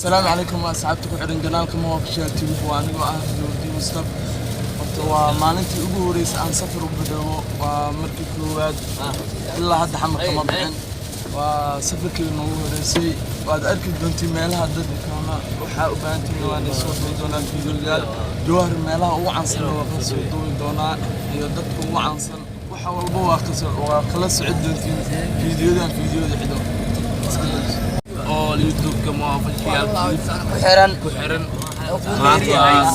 السلام عليكم أصحابتكم حرين قنالكم هو في شات تيوب وأنا جوردي مصطفى ومالنتي ugu horeysay aan safar u badalo waa markii koowaad ilaa hadda xamar kama bixin waa safarkii ugu horeysay waad arki doontii meelaha dadkana waxa u baahan tahay waan soo duubi doonaa fiidiyoyaal jawhar meelaha ugu caansan waa soo duubi doonaa iyo dadka ugu caansan waxa walba waa kala socod doontiin fiidiyodan fiidiyooda xido oo YouTube kama official ku xiran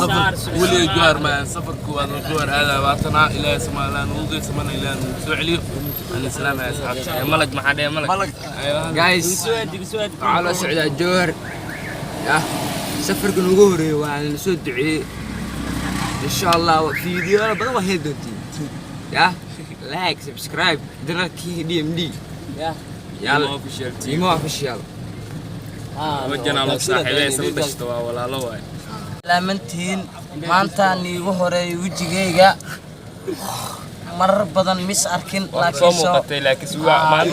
سفر ولي جوار ما سفر كواد جوار هذا وطنا إلى سمالان وجه سمان إلى سعلي أنا سلام يا صاحبي ملك ما حدا ملك جايز على سعد جوار يا سفر كنوجوري وعن سدعي إن شاء الله فيديو أنا بدو هيدوتي يا لايك سبسكرايب دنا كي دي ام دي يلا اوفيشال وجنا الله صاحبي سبشتوا ولا لواي لامنتين maantaan iigu horeey wajigayga marar badan mis arkin laakiin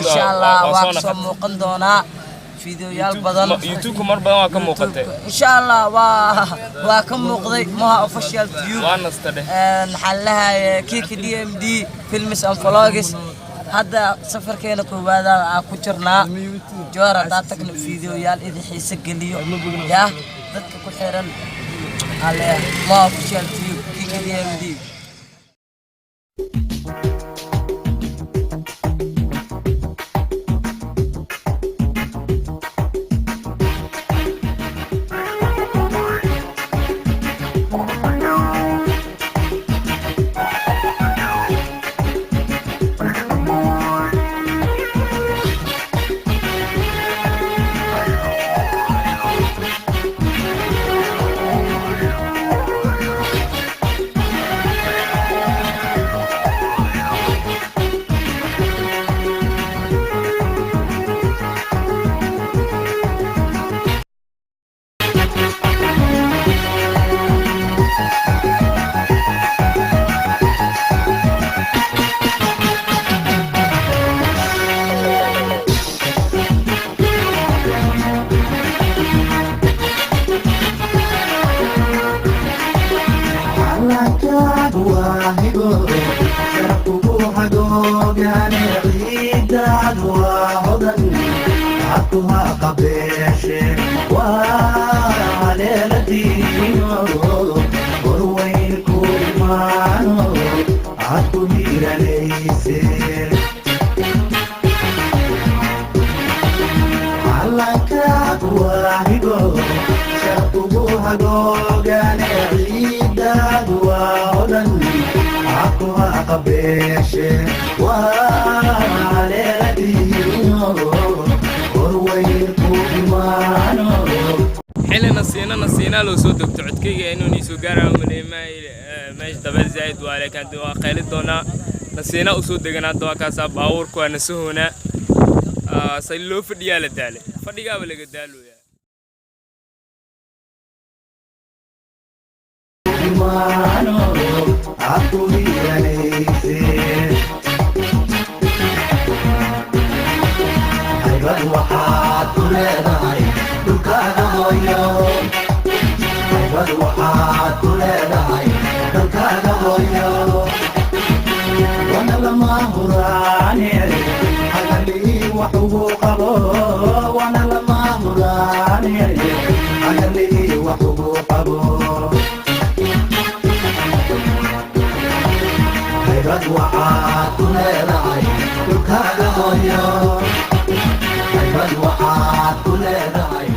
insha Allah waa soo muuqan doonaa fiidiyoyaal badan YouTube mar badan waa ka muuqatay insha Allah waa ka muuqday Moha official tube waana stade xalaha Kiki DMD films and vlogs hadda safarkeena koowaad ku jirnaa joora dadka fiidiyoyaal idin xiisa geliyo yaa dadka ku xiran على ما official tube Kiki DMD نسينا لو صوت بتعدكي إنه نيسو جارا من ماش دبل زايد ولكن دوا قيل دونا نسينا أصوت دعنا دوا كاسا باور كوا نسوهنا سيلو فديا لداله فديا ولا قدالو يا waxaad ku leedahay dalkaaga hooyo wana lama huraane hagalii wax ugu qabo wana lama huraane hagalii wax ugu qabo haybad waxaad ku leedahay dalkaaga hooyo haybad waxaad ku leedahay